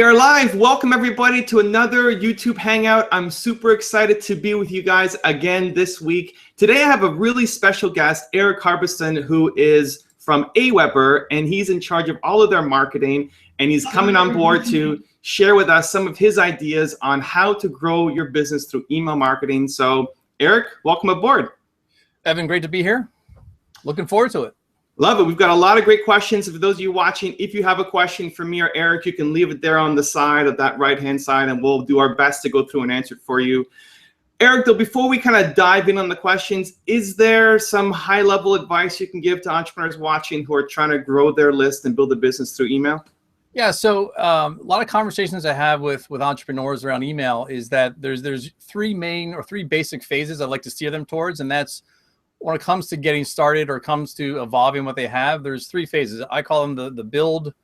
We are live. Welcome everybody to another YouTube Hangout. I'm super excited to be with you guys again this week. Today I have a really special guest, Eric Harbison, who is from Aweber, and he's in charge of all of their marketing, and he's coming on board to share with us some of his ideas on how to grow your business through email marketing. So Eric, welcome aboard. Evan, great to be here. Looking forward to it. Love it. We've got a lot of great questions. For those of you watching, if you have a question for me or Eric, you can leave it there on the side of that right-hand side, and we'll do our best to go through and answer it for you. Eric, though, before we kind of dive in on the questions, is there some high-level advice you can give to entrepreneurs watching who are trying to grow their list and build a business through email? Yeah, so a lot of conversations I have with entrepreneurs around email is that there's three basic phases I'd like to steer them towards, and that's when it comes to getting started or comes to evolving what they have. There's three phases. I call them the build,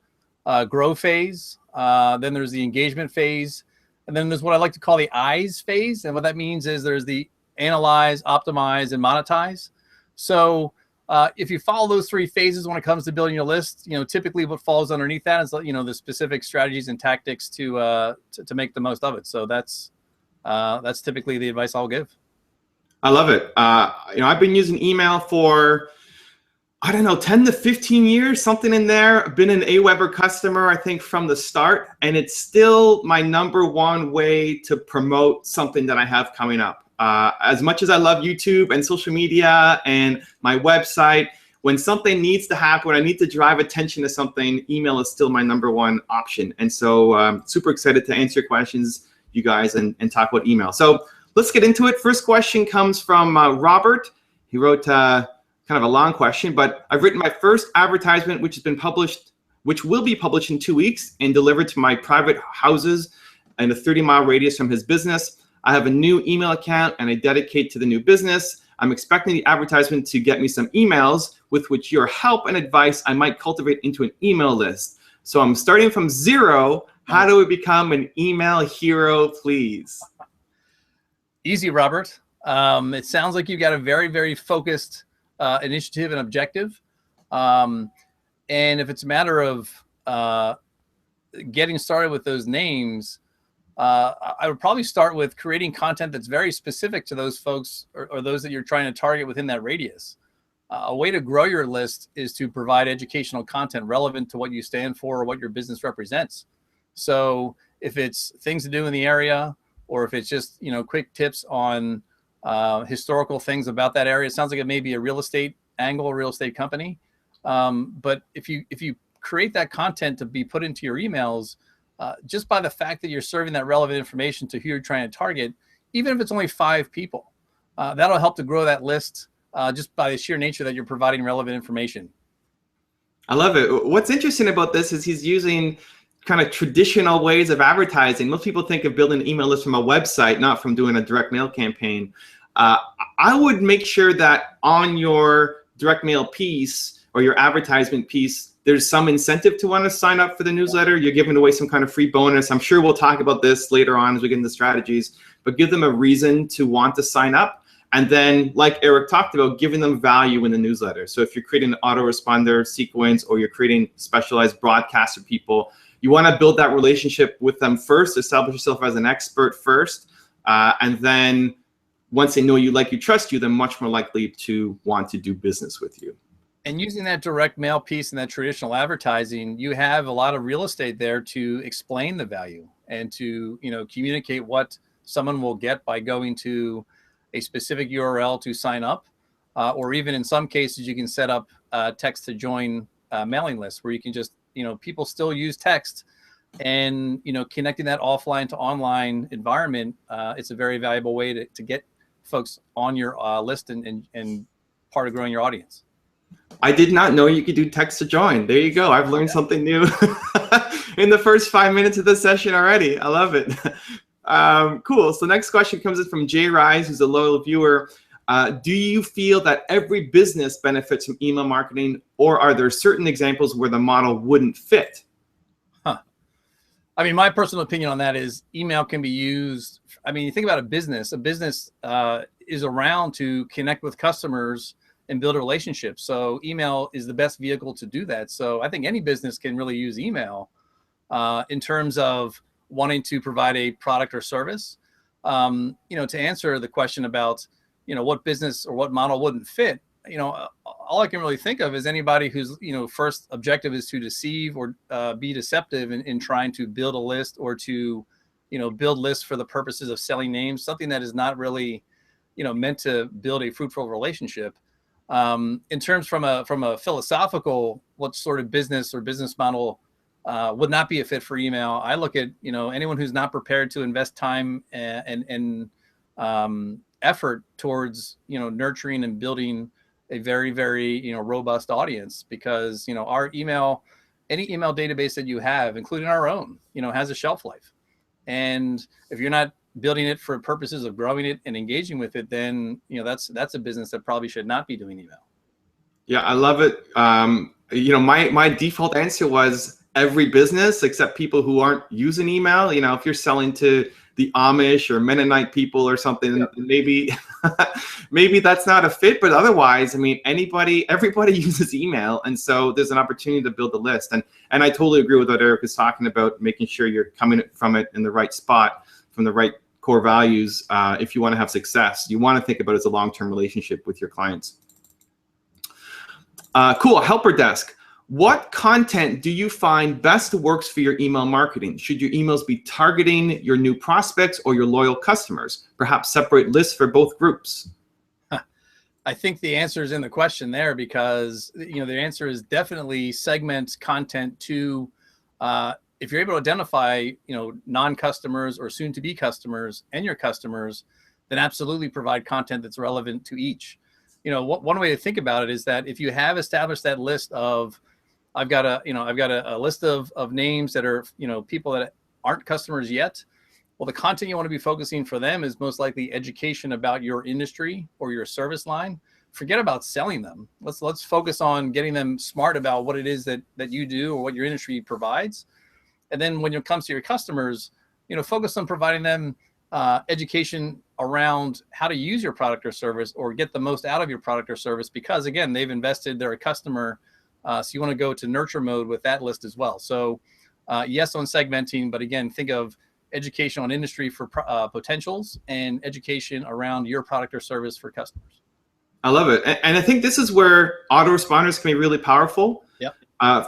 grow phase. Then there's the engagement phase. And then there's what I like to call the eyes phase. And what that means is there's the analyze, optimize, and monetize. So if you follow those three phases when it comes to building your list, typically what falls underneath that is, the specific strategies and tactics to make the most of it. So that's typically the advice I'll give. I love it. I've been using email for, 10 to 15 years, something in there. I've been an Aweber customer, I think, from the start, and it's still my number one way to promote something that I have coming up. As much as I love YouTube and social media and my website, when something needs to happen, when I need to drive attention to something, email is still my number one option. And so super excited to answer your questions, you guys, and talk about email. So let's get into it. First question comes from Robert. He wrote kind of a long question, but I've written my first advertisement, which will be published in 2 weeks and delivered to my private houses in a 30-mile radius from his business. I have a new email account and I dedicate to the new business. I'm expecting the advertisement to get me some emails with which your help and advice I might cultivate into an email list. So I'm starting from zero. How do we become an email hero, please? Easy, Robert. It sounds like you've got a very, very focused initiative and objective. And if it's a matter of getting started with those names, I would probably start with creating content that's very specific to those folks or those that you're trying to target within that radius. A way to grow your list is to provide educational content relevant to what you stand for or what your business represents. So if it's things to do in the area, or if it's just, quick tips on historical things about that area. It sounds like it may be a real estate angle, a real estate company. But if you create that content to be put into your emails, just by the fact that you're serving that relevant information to who you're trying to target, even if it's only 5 people, that'll help to grow that list just by the sheer nature that you're providing relevant information. I love it. What's interesting about this is he's using kind of traditional ways of advertising. Most people think of building an email list from a website, not from doing a direct mail campaign. I would make sure that on your direct mail piece or your advertisement piece, there's some incentive to want to sign up for the newsletter. You're giving away some kind of free bonus. I'm sure we'll talk about this later on as we get into strategies, but give them a reason to want to sign up. And then, like Eric talked about, giving them value in the newsletter. So if you're creating an autoresponder sequence or you're creating specialized broadcasts for people, you want to build that relationship with them first, establish yourself as an expert first, and then once they know you, like you, trust you, they're much more likely to want to do business with you. And using that direct mail piece and that traditional advertising, you have a lot of real estate there to explain the value and to communicate what someone will get by going to a specific URL to sign up, or even in some cases you can set up text to join mailing lists where you can just people still use text, and connecting that offline to online environment, it's a very valuable way to get folks on your list and part of growing your audience. I did not know you could do text to join. There you go. I've learned something new in the first 5 minutes of this session already. I love it. Cool. So the next question comes in from Jay Rise, who's a loyal viewer. Do you feel that every business benefits from email marketing, or are there certain examples where the model wouldn't fit? I mean, my personal opinion on that is email can be used. I mean, you think about a business is around to connect with customers and build a relationship. So email is the best vehicle to do that. So I think any business can really use email. In terms of wanting to provide a product or service, to answer the question about, what business or what model wouldn't fit, all I can really think of is anybody whose, first objective is to deceive or be deceptive in trying to build a list or to, build lists for the purposes of selling names, something that is not really, meant to build a fruitful relationship. In terms from a philosophical, what sort of business or business model would not be a fit for email, I look at, anyone who's not prepared to invest time and effort towards, nurturing and building a very, very, robust audience, because, our any email database that you have, including our own, has a shelf life. And if you're not building it for purposes of growing it and engaging with it, then, that's a business that probably should not be doing email. Yeah, I love it. My default answer was every business except people who aren't using email. If you're selling to the Amish or Mennonite people or something, yeah, maybe maybe that's not a fit. But otherwise, everybody uses email, and so there's an opportunity to build a list. And I totally agree with what Eric is talking about, making sure you're coming from it in the right spot, from the right core values. If you want to have success, you want to think about it as a long-term relationship with your clients. Cool. Helper desk. What content do you find best works for your email marketing? Should your emails be targeting your new prospects or your loyal customers? Perhaps separate lists for both groups. I think the answer is in the question there, because the answer is definitely segment content to, if you're able to identify non-customers or soon-to-be customers and your customers, then absolutely provide content that's relevant to each. One way to think about it is that if you have established that list of, I've got a list of names that are, people that aren't customers yet. Well, the content you want to be focusing for them is most likely education about your industry or your service line. Forget about selling them. Let's focus on getting them smart about what it is that you do or what your industry provides. And then when it comes to your customers, focus on providing them education around how to use your product or service or get the most out of your product or service, because again, they've invested, they're a customer. So you want to go to nurture mode with that list as well. So yes, on segmenting, but again, think of education on industry for potentials and education around your product or service for customers. I love it. And I think this is where autoresponders can be really powerful. Yep.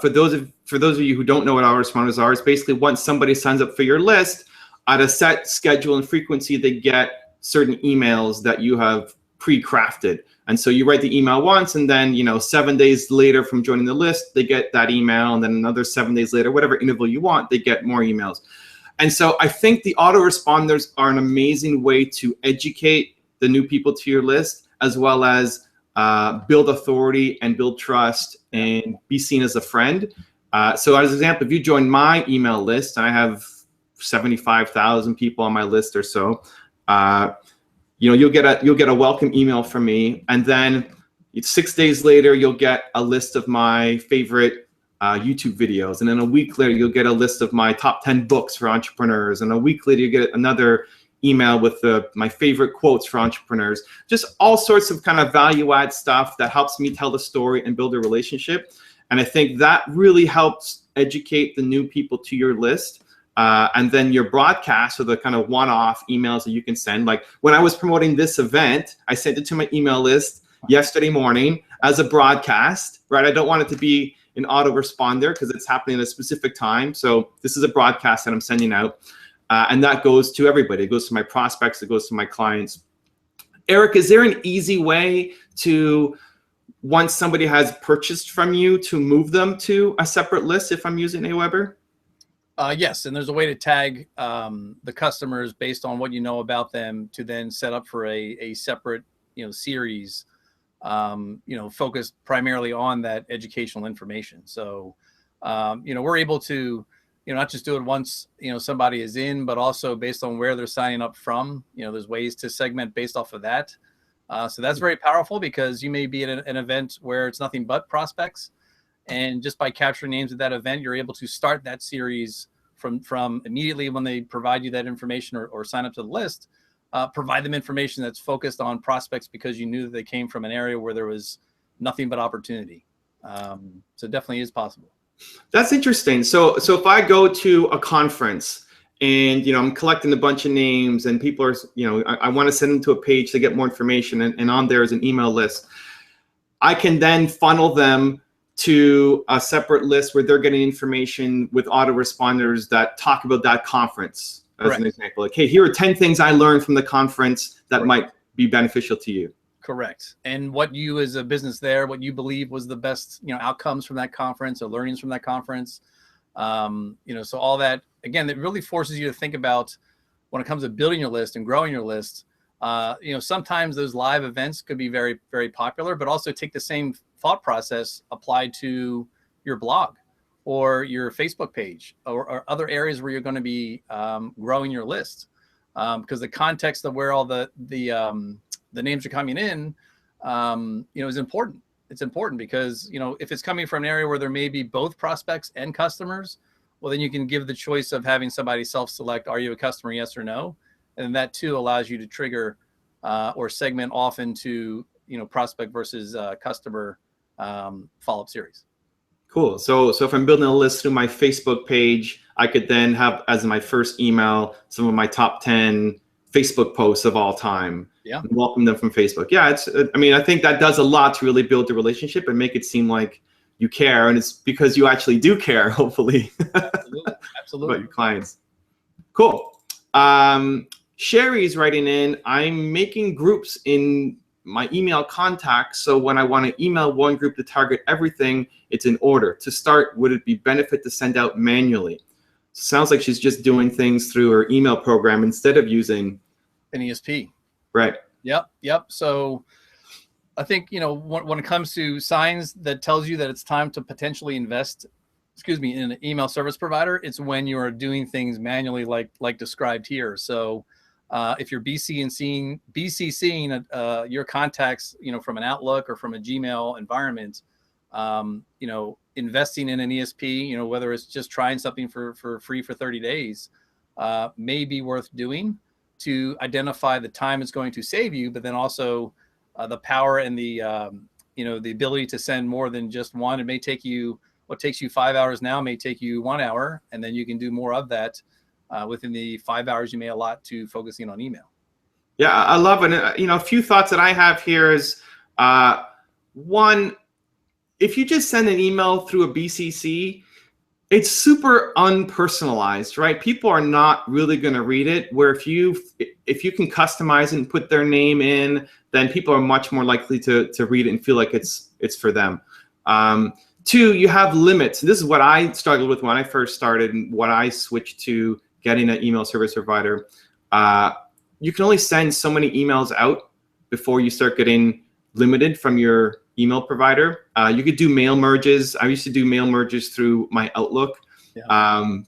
For those of you who don't know what autoresponders are, it's basically once somebody signs up for your list, at a set schedule and frequency, they get certain emails that you have pre-crafted. And so you write the email once, and then 7 days later from joining the list, they get that email, and then another 7 days later, whatever interval you want, they get more emails. And so I think the autoresponders are an amazing way to educate the new people to your list, as well as build authority and build trust and be seen as a friend. So as an example, if you join my email list, and I have 75,000 people on my list or so, you'll get a welcome email from me, and then 6 days later you'll get a list of my favorite YouTube videos, and then a week later you'll get a list of my top 10 books for entrepreneurs, and a week later you get another email with my favorite quotes for entrepreneurs. Just all sorts of kind of value add stuff that helps me tell the story and build a relationship. And I think that really helps educate the new people to your list. And then your broadcasts are the kind of one-off emails that you can send. Like when I was promoting this event, I sent it to my email list yesterday morning as a broadcast, right? I don't want it to be an autoresponder because it's happening at a specific time. So this is a broadcast that I'm sending out. And that goes to everybody. It goes to my prospects. It goes to my clients. Eric, is there an easy way to, once somebody has purchased from you, to move them to a separate list if I'm using Aweber? Yes, and there's a way to tag the customers based on what you know about them to then set up for a separate series, focused primarily on that educational information. So we're able to not just do it once somebody is in, but also based on where they're signing up from. There's ways to segment based off of that. So that's very powerful, because you may be at an event where it's nothing but prospects, and just by capturing names at that event, you're able to start that series from immediately when they provide you that information or sign up to the list. Provide them information that's focused on prospects because you knew that they came from an area where there was nothing but opportunity. So it definitely is possible. That's interesting. So if I go to a conference and I'm collecting a bunch of names and people are, I want to send them to a page to get more information, and on there is an email list. I can then funnel them to a separate list where they're getting information with autoresponders that talk about that conference, as Correct. an example. Like, hey, here are 10 things I learned from the conference that Correct. might be beneficial to you. Correct. And what you as a business there, what you believe was the best, outcomes from that conference or learnings from that conference. So all that, again, it really forces you to think about when it comes to building your list and growing your list. Sometimes those live events could be very, very popular, but also take the same thought process applied to your blog or your Facebook page or other areas where you're going to be growing your list. Because the context of where all the names are coming in, is important. It's important because, if it's coming from an area where there may be both prospects and customers, well, then you can give the choice of having somebody self-select, are you a customer, yes or no? And that too allows you to trigger or segment off into, prospect versus customer follow-up series. Cool. So if I'm building a list through my Facebook page, I could then have as my first email some of my top 10 Facebook posts of all time. Yeah. And welcome them from Facebook. Yeah, I think that does a lot to really build the relationship and make it seem like you care, and it's because you actually do care, hopefully. Absolutely. About your clients. Cool. Sherry's writing in, I'm making groups in my email contacts, so when I want to email one group to target everything, it's in order. To start, would it be benefit to send out manually? Sounds like she's just doing things through her email program instead of using an ESP. Right. Yep. So I think, when it comes to signs that tells you that it's time to potentially invest, in an email service provider, it's when you are doing things manually like described here. So if you're BCCing your contacts, from an Outlook or from a Gmail environment, investing in an ESP, whether it's just trying something for free for 30 days, may be worth doing to identify the time it's going to save you, but then also the power and the ability to send more than just one. It may take you, what takes you 5 hours now may take you 1 hour, and then you can do more of that within the 5 hours you may allot to focusing on email. Yeah, I love it. A few thoughts that I have here is, one, if you just send an email through a BCC, it's super unpersonalized, right? People are not really going to read it. Where if you can customize it and put their name in, then people are much more likely to read it and feel like it's for them. Two, you have limits. This is what I struggled with when I first started and what I switched to getting an email service provider. You can only send so many emails out before you start getting limited from your email provider. You could do mail merges. I used to do mail merges through my Outlook,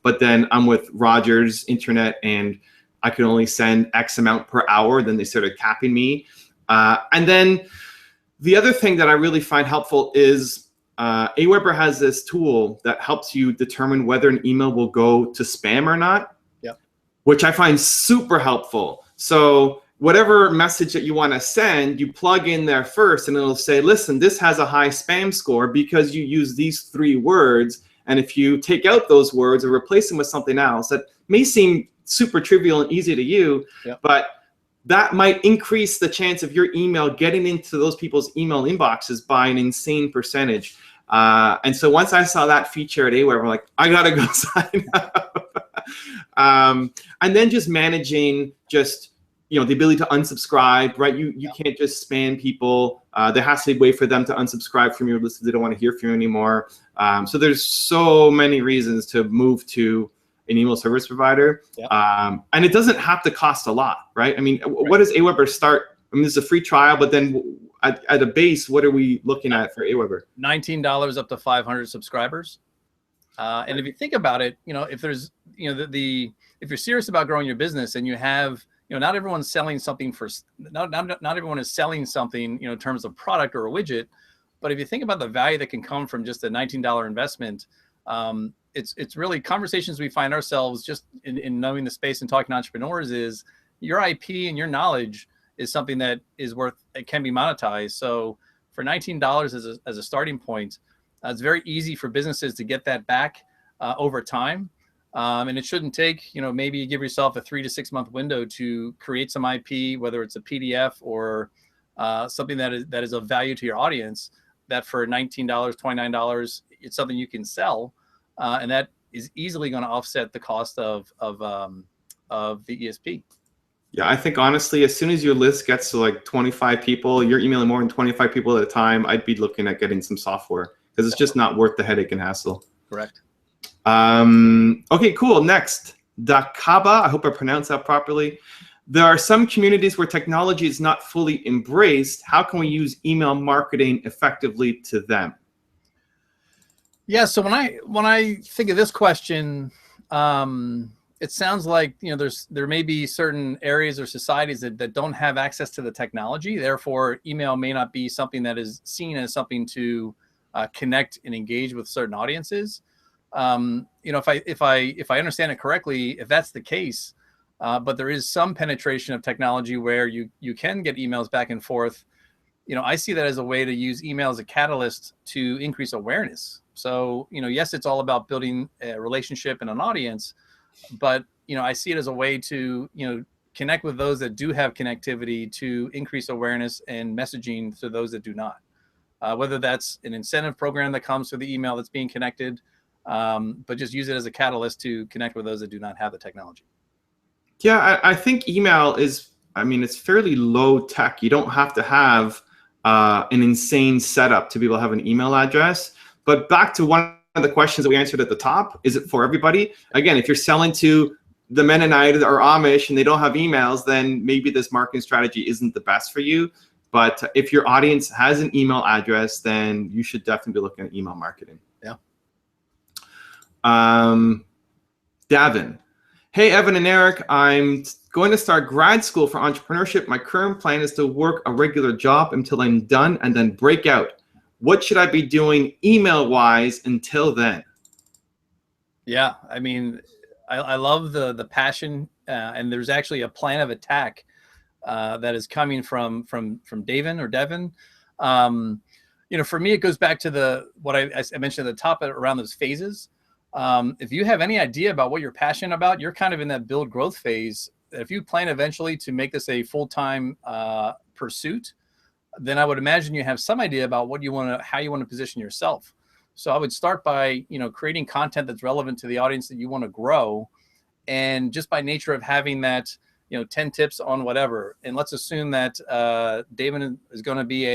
but then I'm with Rogers Internet and I could only send X amount per hour. Then they started capping me. And then the other thing that I really find helpful is Aweber has this tool that helps you determine whether an email will go to spam or not, which I find super helpful. So whatever message that you want to send, you plug in there first and it'll say, listen, this has a high spam score because you use these 3 words. And if you take out those words or replace them with something else that may seem super trivial and easy to you, but that might increase the chance of your email getting into those people's email inboxes by an insane percentage. And so once I saw that feature at Aweber, I'm like, I got to go sign up. And then just managing the ability to unsubscribe, right? You can't just spam people. There has to be a way for them to unsubscribe from your list if they don't want to hear from you anymore. So there's so many reasons to move to an email service provider. And it doesn't have to cost a lot, right? I mean, what does Aweber start? I mean, this is a free trial, but then at a base, what are we looking at for Aweber? $19 up to 500 subscribers. And if you think about it, if there's, if you're serious about growing your business and you have, not everyone's selling something not everyone is selling something, in terms of product or a widget. But if you think about the value that can come from just a $19 investment, it's really conversations we find ourselves just in knowing the space and talking to entrepreneurs is your IP and your knowledge is something that is worth, it can be monetized. So for $19 as a starting point, It's very easy for businesses to get that back over time. And it shouldn't take, maybe you give yourself a 3 to 6 month window to create some IP, whether it's a PDF or something that is of value to your audience, that for $19, $29, it's something you can sell. And that is easily going to offset the cost of the ESP. Yeah, I think honestly, as soon as your list gets to like 25 people, you're emailing more than 25 people at a time, I'd be looking at getting some software, because it's just not worth the headache and hassle. Correct. Okay, cool. Next, Dakaba. I hope I pronounced that properly. There are some communities where technology is not fully embraced. How can we use email marketing effectively to them? Yeah. So when I think of this question, it sounds like there may be certain areas or societies that don't have access to the technology. Therefore, email may not be something that is seen as something to connect and engage with certain audiences. If I understand it correctly, if that's the case, but there is some penetration of technology where you can get emails back and forth, I see that as a way to use email as a catalyst to increase awareness. So, yes, it's all about building a relationship and an audience, but, I see it as a way to, connect with those that do have connectivity to increase awareness and messaging to those that do not. Whether that's an incentive program that comes through the email that's being connected, but just use it as a catalyst to connect with those that do not have the technology. Yeah, I think email is, it's fairly low tech. You don't have to have an insane setup to be able to have an email address. But back to one of the questions that we answered at the top, is it for everybody? Again, if you're selling to the Mennonite or Amish and they don't have emails, then maybe this marketing strategy isn't the best for you. But if your audience has an email address, then you should definitely be looking at email marketing. Yeah. Davin. Hey, Evan and Eric, I'm going to start grad school for entrepreneurship. My current plan is to work a regular job until I'm done and then break out. What should I be doing email-wise until then? Yeah, I love the passion, and there's actually a plan of attack that is coming from Devin. For me, it goes back to what I mentioned at the top around those phases. If you have any idea about what you're passionate about, you're kind of in that build growth phase. If you plan eventually to make this a full-time pursuit, then I would imagine you have some idea about how you want to position yourself. So I would start by, creating content that's relevant to the audience that you want to grow. And just by nature of having that, 10 tips on whatever. And let's assume that David is going to be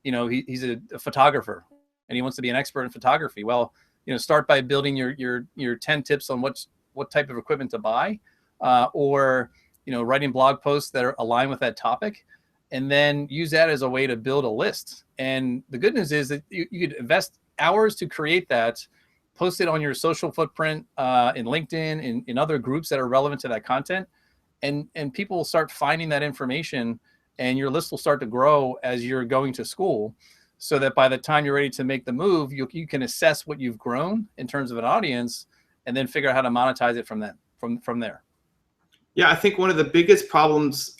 he's a photographer and he wants to be an expert in photography. Well, start by building your 10 tips on what type of equipment to buy, or, writing blog posts that are aligned with that topic, and then use that as a way to build a list. And the good news is that you could invest hours to create that, post it on your social footprint, in LinkedIn, in other groups that are relevant to that content. And people will start finding that information, and your list will start to grow as you're going to school, so that by the time you're ready to make the move, you can assess what you've grown in terms of an audience, and then figure out how to monetize it from there. Yeah, I think one of the biggest problems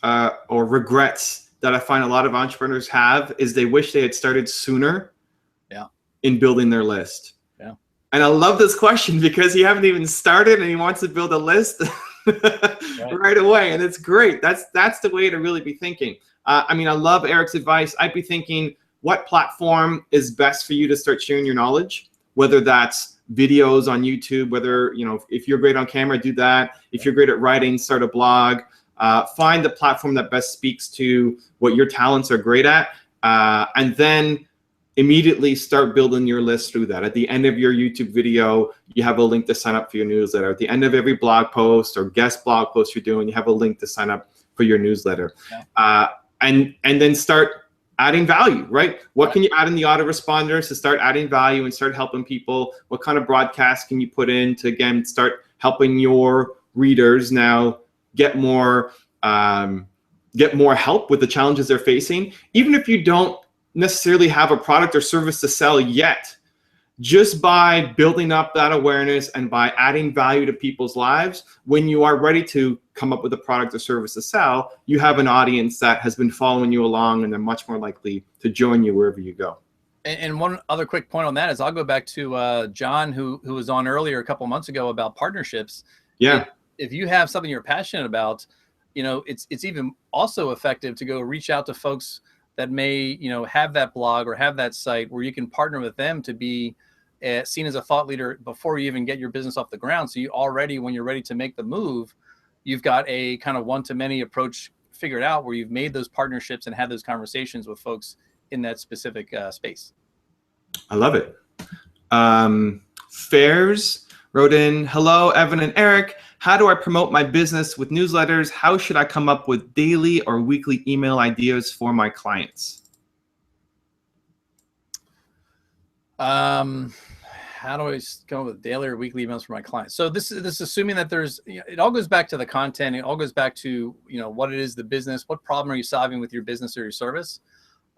or regrets that I find a lot of entrepreneurs have is they wish they had started sooner in building their list. Yeah. And I love this question because you haven't even started and he wants to build a list right away. And it's great. That's the way to really be thinking. I love Eric's advice. I'd be thinking, what platform is best for you to start sharing your knowledge? Whether that's videos on YouTube, whether, if you're great on camera, do that. If you're great at writing, start a blog. Find the platform that best speaks to what your talents are great at, and then immediately start building your list through that. At the end of your YouTube video, you have a link to sign up for your newsletter. At the end of every blog post or guest blog post you're doing, you have a link to sign up for your newsletter. Yeah. And then start adding value, right? What can you add in the autoresponders to start adding value and start helping people? What kind of broadcast can you put in to, again, start helping your readers now get more help with the challenges they're facing? Even if you don't necessarily have a product or service to sell yet, just by building up that awareness and by adding value to people's lives, when you are ready to come up with a product or service to sell, you have an audience that has been following you along, and they're much more likely to join you wherever you go. And one other quick point on that is I'll go back to John, who was on earlier a couple of months ago about partnerships. Yeah. If you have something you're passionate about, it's even also effective to go reach out to folks that may, have that blog or have that site where you can partner with them to be seen as a thought leader before you even get your business off the ground. So you already, when you're ready to make the move, you've got a kind of one-to-many approach figured out where you've made those partnerships and had those conversations with folks in that specific space. I love it. Fairs wrote in, hello, Evan and Eric. How do I promote my business with newsletters? How should I come up with daily or weekly email ideas for my clients? How do I go with daily or weekly emails for my clients? So this is assuming that it all goes back to the content. It all goes back to, what it is, the business, what problem are you solving with your business or your service?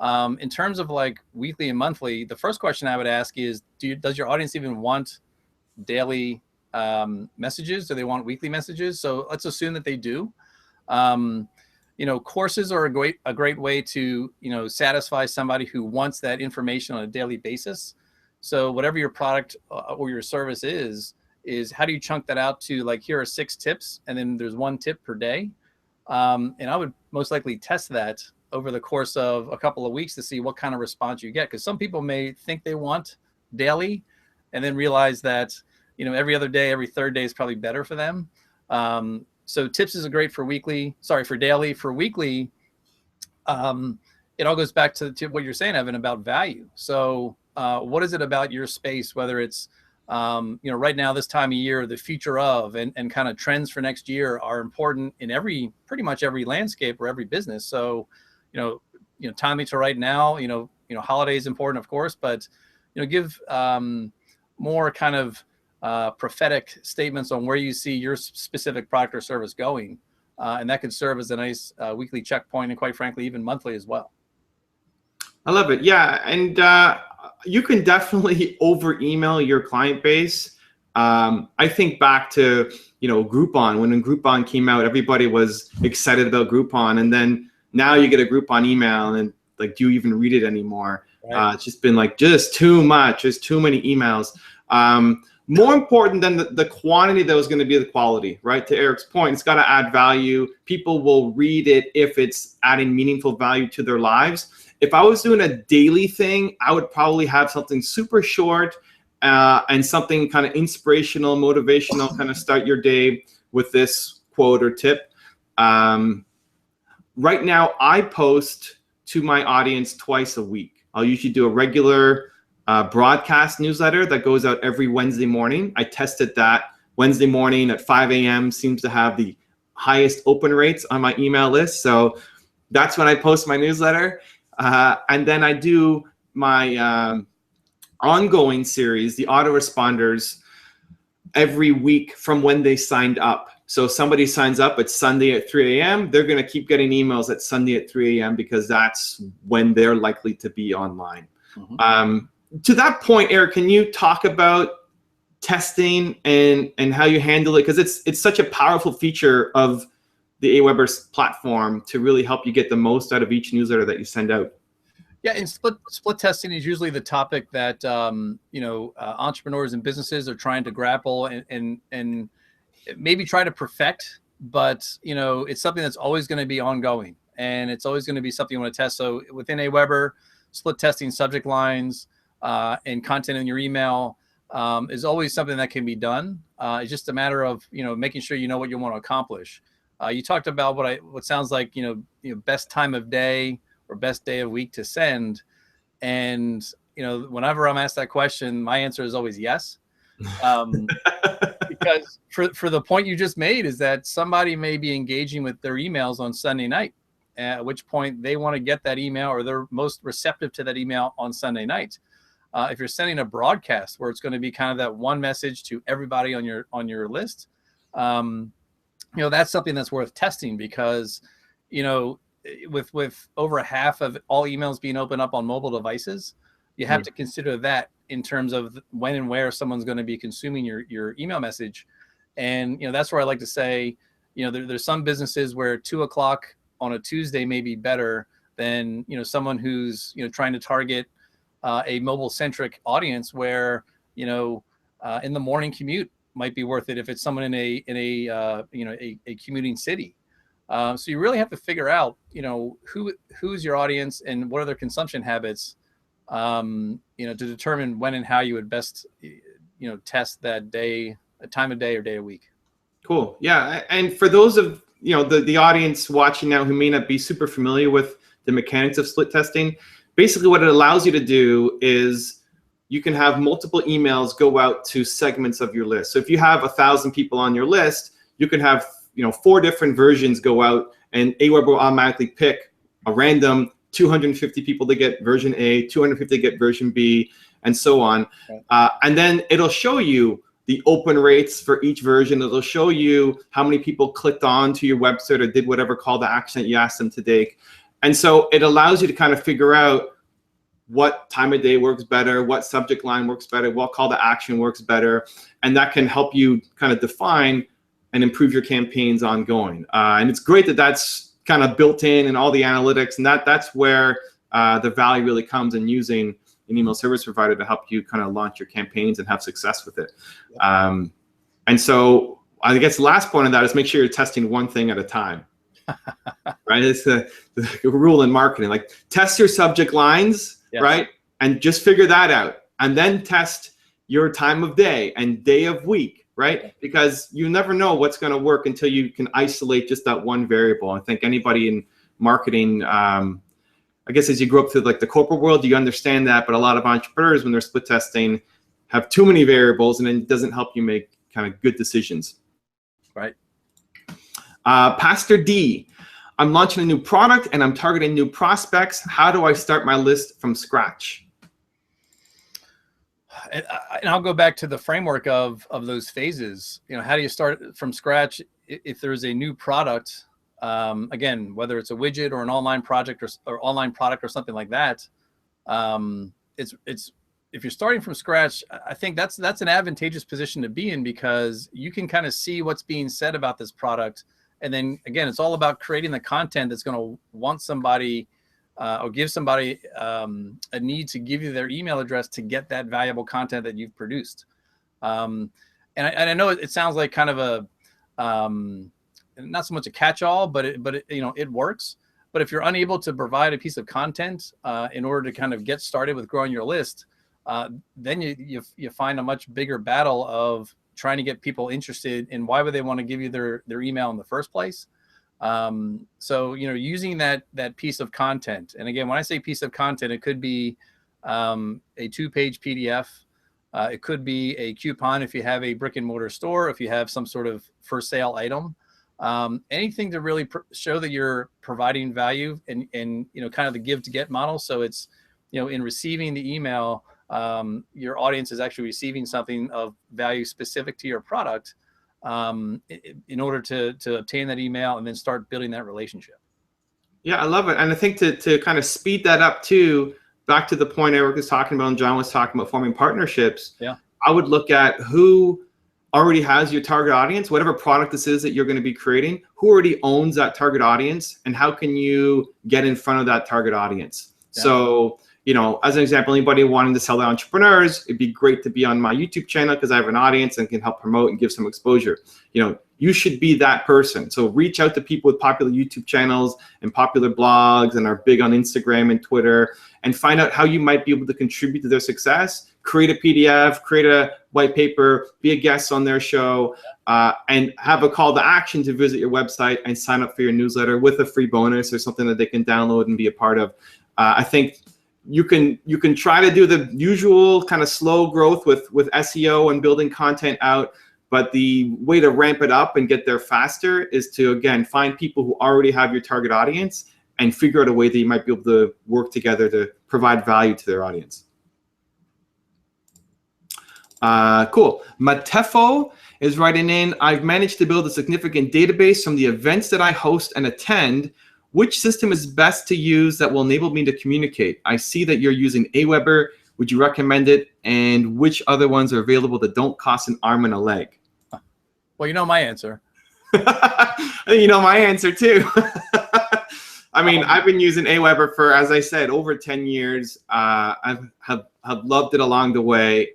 In terms of like weekly and monthly, the first question I would ask is, does your audience even want daily messages? Do they want weekly messages? So let's assume that they do. Courses are a great way to, satisfy somebody who wants that information on a daily basis. So whatever your product or your service is how do you chunk that out to, like, here are 6 tips, and then there's 1 tip per day. And I would most likely test that over the course of a couple of weeks to see what kind of response you get. Because some people may think they want daily and then realize that, every other day, every third day is probably better for them. So tips is great for daily. For weekly, it all goes back to what you're saying, Evan, about value. So what is it about your space, whether it's, right now, this time of year, the future of, and kind of trends for next year are important in pretty much every landscape or every business. So, timing to right now, holiday is important, of course, but, give more kind of prophetic statements on where you see your specific product or service going. And that could serve as a nice weekly checkpoint, and quite frankly, even monthly as well. I love it. Yeah. And you can definitely over email your client base. I think back to, Groupon. When Groupon came out, everybody was excited about Groupon. And then now you get a Groupon email and, like, do you even read it anymore? Right. It's just been like, just too much. There's too many emails. More important than the quantity, that was going to be the quality, right? To Eric's point, it's got to add value. People will read it if it's adding meaningful value to their lives. If I was doing a daily thing, I would probably have something super short and something kind of inspirational, motivational, kind of start your day with this quote or tip. Right now, I post to my audience twice a week. I'll usually do a regular broadcast newsletter that goes out every Wednesday morning. I tested that Wednesday morning at 5 a.m. seems to have the highest open rates on my email list. So that's when I post my newsletter. And then I do my ongoing series, the autoresponders, every week from when they signed up. So if somebody signs up at Sunday at 3 a.m., they're going to keep getting emails at Sunday at 3 a.m. because that's when they're likely to be online. Mm-hmm. To that point, Eric, can you talk about testing and how you handle it? Because it's such a powerful feature of the Aweber platform to really help you get the most out of each newsletter that you send out. Yeah, and split testing is usually the topic that entrepreneurs and businesses are trying to grapple and maybe try to perfect, but it's something that's always going to be ongoing, and it's always going to be something you want to test. So within Aweber, split testing subject lines and content in your email is always something that can be done. It's just a matter of making sure you know what you want to accomplish. You talked about what sounds like best time of day or best day of week to send, and whenever I'm asked that question, my answer is always yes, because for the point you just made is that somebody may be engaging with their emails on Sunday night, at which point they want to get that email, or they're most receptive to that email on Sunday night. If you're sending a broadcast where it's going to be kind of that one message to everybody on your list, that's something that's worth testing, because with over half of all emails being opened up on mobile devices, you have to consider that in terms of when and where someone's going to be consuming your email message. And that's where I like to say, there's some businesses where 2:00 on a Tuesday may be better than someone who's trying to target a mobile centric audience where, you know, in the morning commute might be worth it if it's someone in a commuting city. So you really have to figure out, you know, who's your audience and what are their consumption habits, you know, to determine when and how you would best, you know, test that day, a time of day or day of week. Cool. Yeah. And for those of, you know, the audience watching now who may not be super familiar with the mechanics of split testing, basically what it allows you to do is you can have multiple emails go out to segments of your list. So if you have 1,000 people on your list, you can have, you know, 4 different versions go out, and Aweber will automatically pick a random 250 people to get version A, 250 to get version B, and so on. And then it'll show you the open rates for each version. It'll show you how many people clicked on to your website or did whatever call to action that you asked them to take. And so it allows you to kind of figure out what time of day works better, what subject line works better, what call to action works better. And that can help you kind of define and improve your campaigns ongoing. And it's great that that's kind of built in all the analytics, and that's where the value really comes in using an email service provider to help you kind of launch your campaigns and have success with it. And so I guess the last point of that is make sure you're testing one thing at a time. Right? It's the rule in marketing. Like, test your subject lines, right? And just figure that out. And then test your time of day and day of week, right? Because you never know what's going to work until you can isolate just that one variable. I think anybody in marketing, I guess as you grow up through like the corporate world, you understand that. But a lot of entrepreneurs, when they're split testing, have too many variables, and it doesn't help you make kind of good decisions. Right. Pastor D, I'm launching a new product and I'm targeting new prospects. How do I start my list from scratch? And I'll go back to the framework of those phases. You know, how do you start from scratch if there's a new product? Again, whether it's a widget or an online project or online product or something like that, it's if you're starting from scratch, I think that's an advantageous position to be in, because you can kind of see what's being said about this product. And then again, it's all about creating the content that's going to want somebody or give somebody a need to give you their email address to get that valuable content that you've produced. And I know it sounds like kind of a not so much a catch-all, but it, you know, it works. But if you're unable to provide a piece of content in order to kind of get started with growing your list, then you find a much bigger battle of trying to get people interested in why would they want to give you their email in the first place. So, you know, using that piece of content. And again, when I say piece of content, it could be a 2-page PDF. It could be a coupon if you have a brick and mortar store, if you have some sort of for sale item. Anything to really show that you're providing value and, you know, kind of the give to get model. So it's, you know, in receiving the email, your audience is actually receiving something of value specific to your product in order to obtain that email and then start building that relationship. Yeah, I love it. And I think to kind of speed that up too, back to the point Eric was talking about and John was talking about forming partnerships. Yeah, I would look at who already has your target audience, whatever product this is that you're going to be creating, who already owns that target audience, and how can you get in front of that target audience? Yeah. So, you know, as an example, anybody wanting to sell to entrepreneurs, it'd be great to be on my YouTube channel because I have an audience and can help promote and give some exposure. You know, you should be that person. So reach out to people with popular YouTube channels and popular blogs and are big on Instagram and Twitter, and find out how you might be able to contribute to their success. Create a PDF, create a white paper, be a guest on their show, and have a call to action to visit your website and sign up for your newsletter with a free bonus or something that they can download and be a part of. I think you can try to do the usual kind of slow growth with SEO and building content out, but the way to ramp it up and get there faster is to, again, find people who already have your target audience and figure out a way that you might be able to work together to provide value to their audience. Cool. Matefo is writing in, I've managed to build a significant database from the events that I host and attend. Which system is best to use that will enable me to communicate? I see that you're using Aweber. Would you recommend it? And which other ones are available that don't cost an arm and a leg? Well, you know my answer. I think you know my answer too. I mean, I've been using Aweber for, as I said, over 10 years. I have loved it along the way.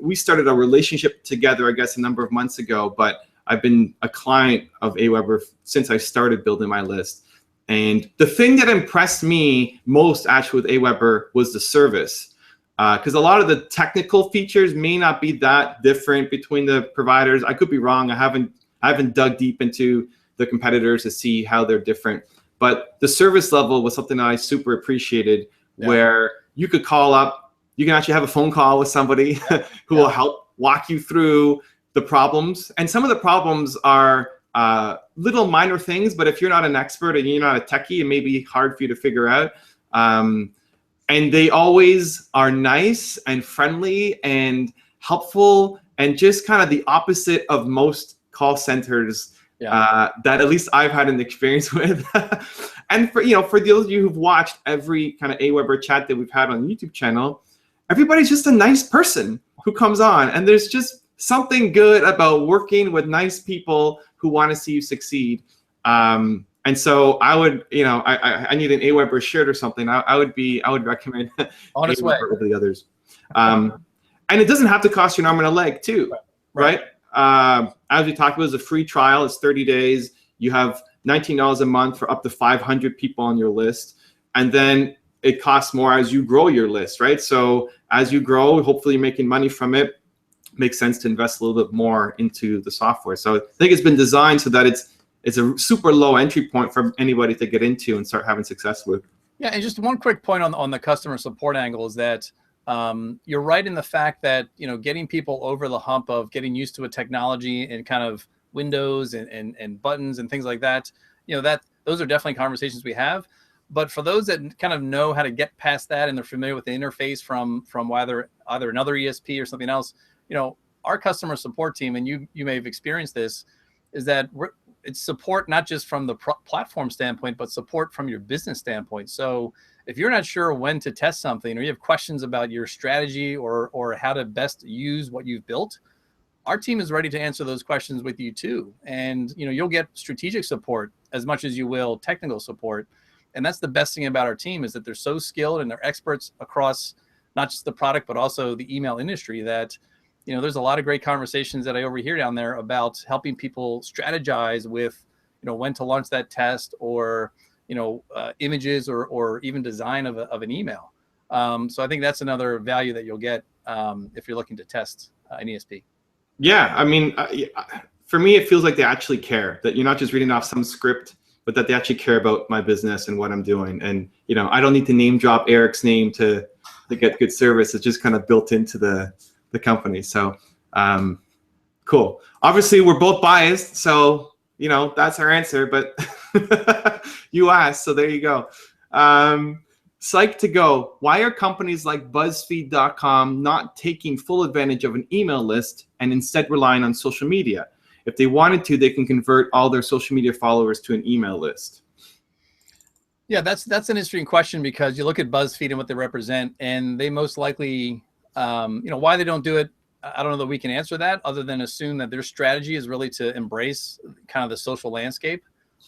We started a relationship together, I guess, a number of months ago, but I've been a client of Aweber since I started building my list. And the thing that impressed me most actually with Aweber was the service. Because a lot of the technical features may not be that different between the providers. I could be wrong. I haven't dug deep into the competitors to see how they're different. But the service level was something that I super appreciated, where you could call up, you can actually have a phone call with somebody who will help walk you through the problems. And some of the problems are little minor things, but if you're not an expert and you're not a techie, it may be hard for you to figure out. And they always are nice and friendly and helpful, and just kind of the opposite of most call centers that at least I've had an experience with. And for those of you who've watched every kind of Aweber chat that we've had on the YouTube channel, everybody's just a nice person who comes on, and there's just something good about working with nice people who want to see you succeed. And so I would, I need an Aweber shirt or something. I would recommend on its way over the others. And it doesn't have to cost you an arm and a leg too, right? As we talked about, it's a free trial. It's 30 days. You have $19 a month for up to 500 people on your list. And then it costs more as you grow your list, right? So as you grow, hopefully you're making money from it. Makes sense to invest a little bit more into the software. So I think it's been designed so that it's a super low entry point for anybody to get into and start having success with. Yeah, and just one quick point on the customer support angle is that you're right in the fact that getting people over the hump of getting used to a technology and kind of Windows and buttons and things like that, those are definitely conversations we have. But for those that kind of know how to get past that and they're familiar with the interface from either another ESP or something else, our customer support team, and you may have experienced this, is that it's support not just from the platform standpoint, but support from your business standpoint. So if you're not sure when to test something, or you have questions about your strategy or how to best use what you've built, our team is ready to answer those questions with you too. And you'll get strategic support as much as you will technical support. And that's the best thing about our team, is that they're so skilled and they're experts across not just the product, but also the email industry, that there's a lot of great conversations that I overhear down there about helping people strategize with, when to launch that test, or, images or even design of an email. So I think that's another value that you'll get if you're looking to test an ESP. Yeah, I mean, for me, it feels like they actually care, that you're not just reading off some script, but that they actually care about my business and what I'm doing. And, I don't need to name drop Eric's name to get good service. It's just kind of built into the company. So cool. Obviously we're both biased, so that's our answer, but you asked, so there you go. Psych2Go, why are companies like BuzzFeed.com not taking full advantage of an email list and instead relying on social media? If they wanted to, they can convert all their social media followers to an email list. Yeah, that's an interesting question, because you look at BuzzFeed and what they represent, and they most likely why they don't do it, I don't know that we can answer that, other than assume that their strategy is really to embrace kind of the social landscape.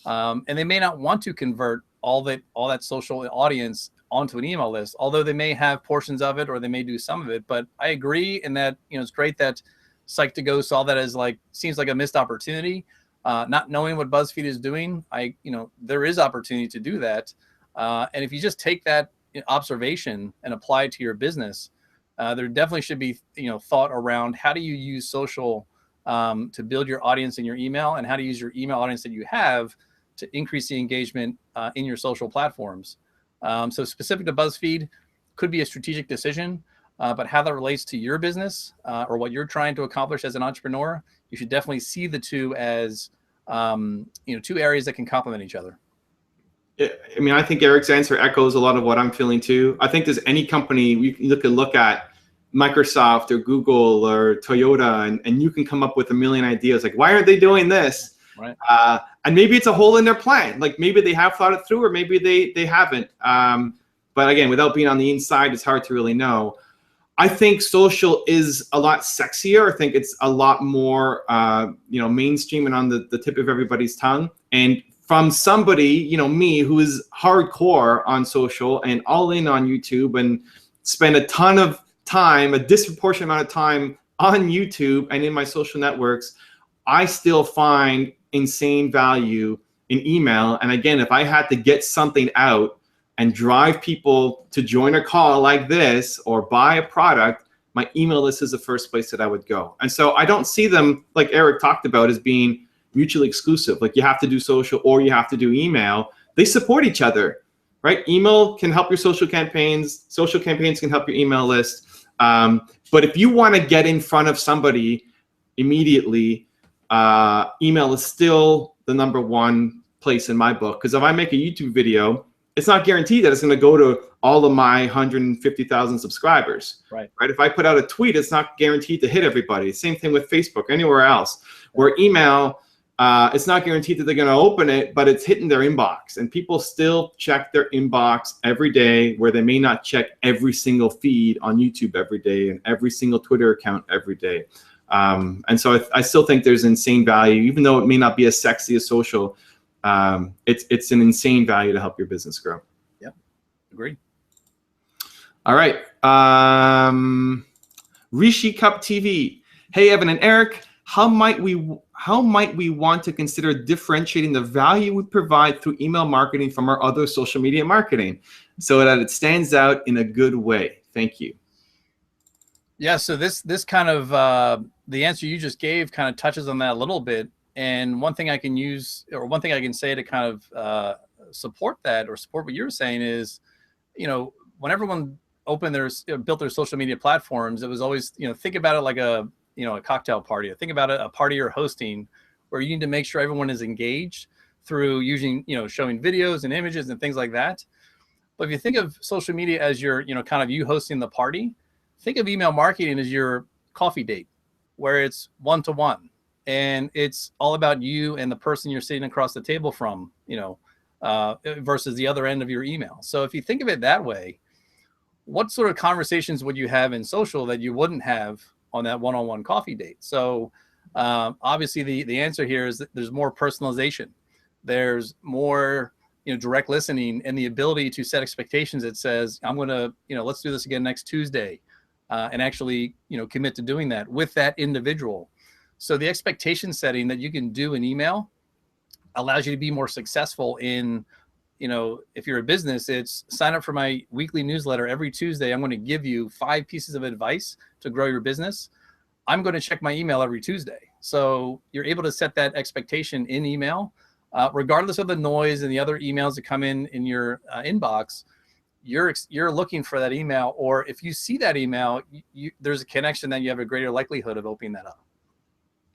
And they may not want to convert all that social audience onto an email list, although they may have portions of it, or they may do some of it. But I agree in that, it's great that Psych2Go saw that as seems like a missed opportunity. Not knowing what BuzzFeed is doing, there is opportunity to do that. And if you just take that observation and apply it to your business, there definitely should be thought around how do you use social to build your audience in your email, and how to use your email audience that you have to increase the engagement in your social platforms. So specific to BuzzFeed, could be a strategic decision, but how that relates to your business or what you're trying to accomplish as an entrepreneur, you should definitely see the two as two areas that can complement each other. I mean, I think Eric's answer echoes a lot of what I'm feeling too. I think there's any company you can look at, Microsoft or Google or Toyota, and you can come up with a million ideas. Like, why aren't they doing this? Right. And maybe it's a hole in their plan. Like maybe they have thought it through, or maybe they haven't. But again, without being on the inside, it's hard to really know. I think social is a lot sexier. I think it's a lot more, mainstream and on the tip of everybody's tongue. And from somebody, you know, me, who is hardcore on social and all in on YouTube and spend a ton of time, a disproportionate amount of time on YouTube and in my social networks, I still find insane value in email. And again, if I had to get something out and drive people to join a call like this or buy a product, my email list is the first place that I would go. And so I don't see them, like Eric talked about, as being mutually exclusive. Like you have to do social or you have to do email. They support each other, right? Email can help your social campaigns can help your email list. But if you want to get in front of somebody immediately, email is still the number one place in my book. Because if I make a YouTube video, it's not guaranteed that it's going to go to all of my 150,000 subscribers. Right. If I put out a tweet, it's not guaranteed to hit everybody. Same thing with Facebook, anywhere else. Where email, it's not guaranteed that they're going to open it, but it's hitting their inbox. And people still check their inbox every day, where they may not check every single feed on YouTube every day and every single Twitter account every day. And so I still think there's insane value, even though it may not be as sexy as social. It's an insane value to help your business grow. Yep, agree. All right. Rishi Cup TV. Hey, Evan and Eric, how might we want to consider differentiating the value we provide through email marketing from our other social media marketing so that it stands out in a good way? Thank you. Yeah, so this kind of the answer you just gave kind of touches on that a little bit. And one thing I can use, or one thing I can say to kind of support that, or support what you're saying is, you know, when everyone built their social media platforms, it was always, you know, think about it like a cocktail party. Or think about a party you're hosting where you need to make sure everyone is engaged through using, you know, showing videos and images and things like that. But if you think of social media as your, you know, kind of you hosting the party, think of email marketing as your coffee date, where it's one-to-one. And it's all about you and the person you're sitting across the table from, you know, versus the other end of your email. So if you think of it that way, what sort of conversations would you have in social that you wouldn't have on that one-on-one coffee date? So obviously the answer here is that there's more personalization. There's more, you know, direct listening and the ability to set expectations that says, I'm going to, you know, let's do this again next Tuesday, and actually, you know, commit to doing that with that individual. So the expectation setting that you can do in email allows you to be more successful in, you know, if you're a business, it's sign up for my weekly newsletter every Tuesday. I'm going to give you 5 pieces of advice to grow your business. I'm going to check my email every Tuesday. So you're able to set that expectation in email, regardless of the noise and the other emails that come in your inbox. You're looking for that email, or if you see that email, there's a connection that you have a greater likelihood of opening that up.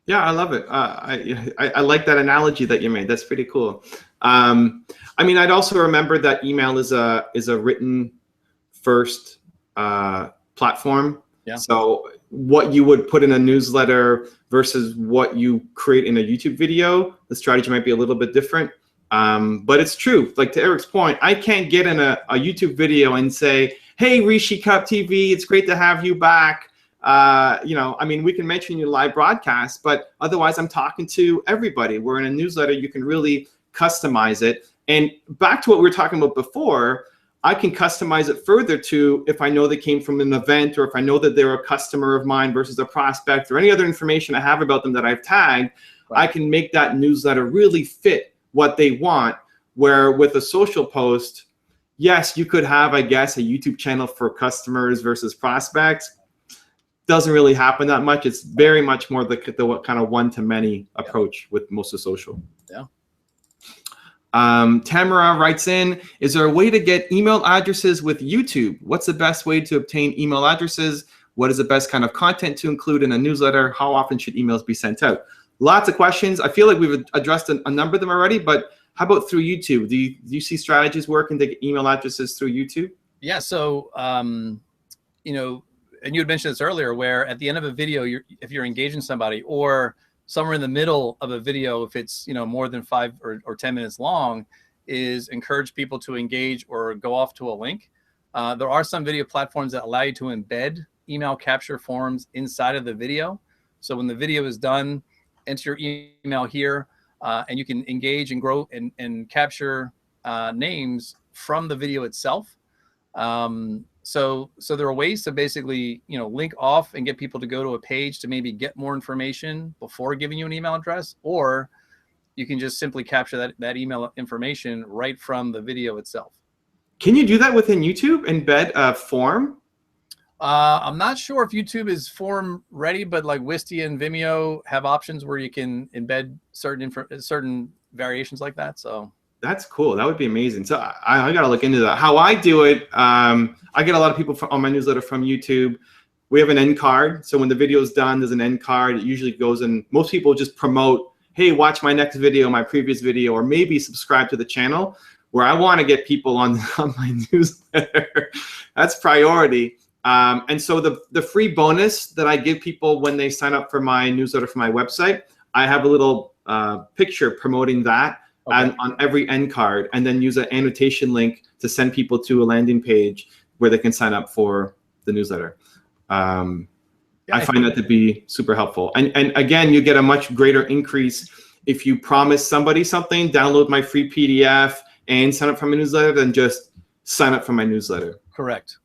Yeah, I love it. I like that analogy that you made. That's pretty cool. I mean, I'd also remember that email is a written first platform. Yeah. So what you would put in a newsletter versus what you create in a YouTube video, the strategy might be a little bit different. But it's true. Like to Eric's point, I can't get in a YouTube video and say, "Hey, Rishi Cup TV, it's great to have you back." You know, I mean, we can mention your live broadcast, but otherwise I'm talking to everybody. We're in a newsletter. You can really customize it. And back to what we were talking about before, I can customize it further to if I know they came from an event, or if I know that they're a customer of mine versus a prospect, or any other information I have about them that I've tagged. Right. I can make that newsletter really fit what they want, where with a social post, yes, you could have, I guess, a YouTube channel for customers versus prospects. Doesn't really happen that much. It's very much more the kind of one-to-many approach with most of social. Yeah. Tamara writes in, is there a way to get email addresses with YouTube? What's the best way to obtain email addresses? What is the best kind of content to include in a newsletter? How often should emails be sent out? Lots of questions. I feel like we've addressed a number of them already, but how about through YouTube? Do you see strategies working to get email addresses through YouTube? Yeah, so, you know, and you had mentioned this earlier, where at the end of a video, if you're engaging somebody, or somewhere in the middle of a video, if it's, you know, more than 5 or 10 minutes long, is encourage people to engage or go off to a link. There are some video platforms that allow you to embed email capture forms inside of the video. So when the video is done, enter your email here. and you can engage and grow and capture names from the video itself. So there are ways to basically, link off and get people to go to a page to maybe get more information before giving you an email address, or you can just simply capture that email information right from the video itself. Can you do that within YouTube? Embed a form? I'm not sure if YouTube is form ready, but like Wistia and Vimeo have options where you can embed certain variations like that. So that's cool. That would be amazing. So I got to look into that. How I do it, I get a lot of people on my newsletter from YouTube. We have an end card. So when the video is done, there's an end card. It usually goes in. Most people just promote, hey, watch my next video, my previous video, or maybe subscribe to the channel. Where I want to get people on my newsletter. That's priority. And so the free bonus that I give people when they sign up for my newsletter for my website, I have a little picture promoting that. Okay. And on every end card, and then use an annotation link to send people to a landing page where they can sign up for the newsletter. I find that to be super helpful. And again, you get a much greater increase if you promise somebody something, download my free PDF and sign up for my newsletter, than just sign up for my newsletter. Correct.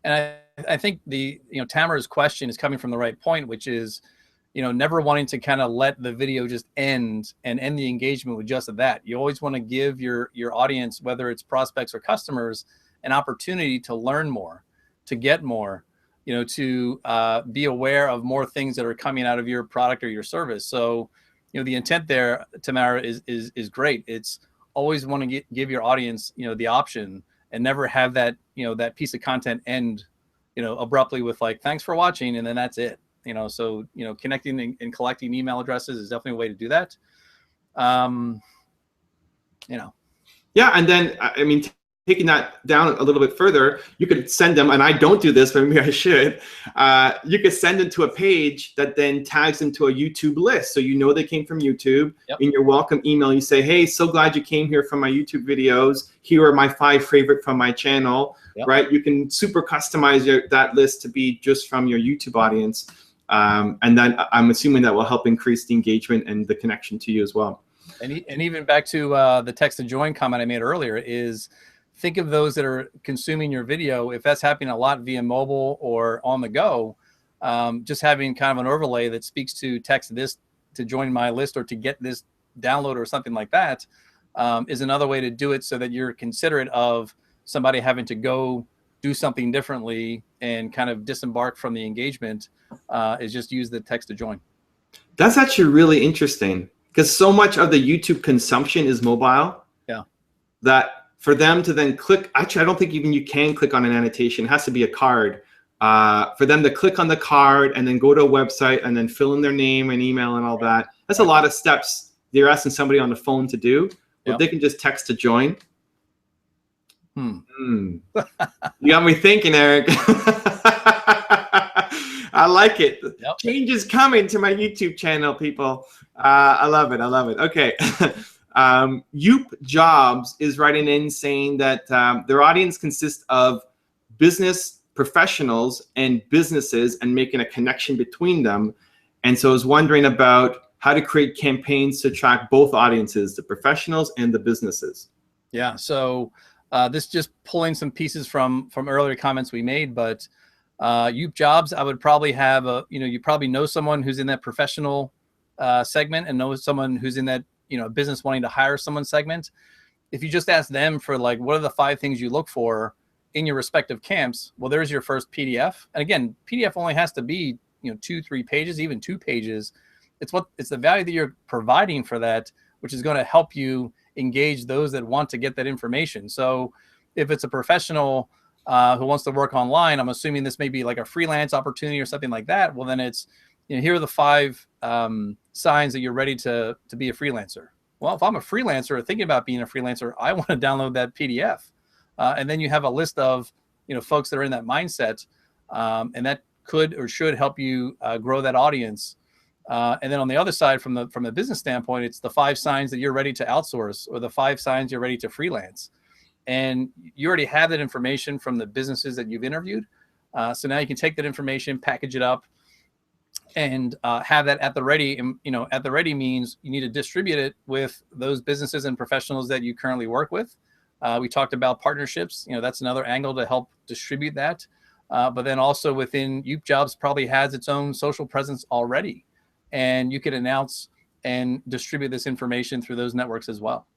And I think Tamara's question is coming from the right point, which is, never wanting to kind of let the video just end the engagement with just that. You always want to give your audience, whether it's prospects or customers, an opportunity to learn more, to get more, to be aware of more things that are coming out of your product or your service. So, the intent there, Tamara, is great. It's always want to give your audience, the option, and never have that, that piece of content end, abruptly with like, thanks for watching, and then that's it. So, connecting and collecting email addresses is definitely a way to do that. Yeah. And then, taking that down a little bit further, you could send them, and I don't do this, but maybe I should. You could send them to a page that then tags them to a YouTube list. So they came from YouTube. Yep. In your welcome email, you say, hey, so glad you came here from my YouTube videos. Here are my 5 favorite from my channel, yep. Right? You can super customize that list to be just from your YouTube audience. And then I'm assuming that will help increase the engagement and the connection to you as well. And even back to the text to join comment I made earlier is, think of those that are consuming your video. If that's happening a lot via mobile or on the go, just having kind of an overlay that speaks to text this to join my list or to get this download or something like that is another way to do it, so that you're considerate of somebody having to go do something differently and kind of disembark from the engagement, is just use the text to join. That's actually really interesting, because so much of the YouTube consumption is mobile. Yeah. That for them to then click, actually, I don't think even you can click on an annotation. It has to be a card. For them to click on the card and then go to a website and then fill in their name and email and all that. That's a lot of steps they're asking somebody on the phone to do. But yep. They can just text to join. You got me thinking, Eric. I like it. Yep. Change is coming to my YouTube channel, people. I love it. Okay. Yoop Jobs is writing in saying that their audience consists of business professionals and businesses, and making a connection between them. And so I was wondering about how to create campaigns to attract both audiences, the professionals and the businesses. Yeah. So this just pulling some pieces from earlier comments we made, but Yoop Jobs, I would probably have you probably know someone who's in that professional segment, and know someone who's in that, business wanting to hire someone segment. If you just ask them for like, what are the 5 things you look for in your respective camps? Well, there's your first PDF. And again, PDF only has to be, 2-3 pages, even 2 pages. It's the value that you're providing for that, which is going to help you engage those that want to get that information. So if it's a professional who wants to work online, I'm assuming this may be like a freelance opportunity or something like that. Well, then it's, here are the 5 signs that you're ready to be a freelancer. Well, if I'm a freelancer or thinking about being a freelancer, I want to download that PDF. And then you have a list of, folks that are in that mindset, and that could or should help you grow that audience. And then on the other side, from the business standpoint, it's the 5 signs that you're ready to outsource, or the 5 signs you're ready to freelance. And you already have that information from the businesses that you've interviewed. So now you can take that information, package it up, and have that at the ready. And, at the ready means you need to distribute it with those businesses and professionals that you currently work with. We talked about partnerships. That's another angle to help distribute that. But then also within YoupJobs probably has its own social presence already, and you can announce and distribute this information through those networks as well.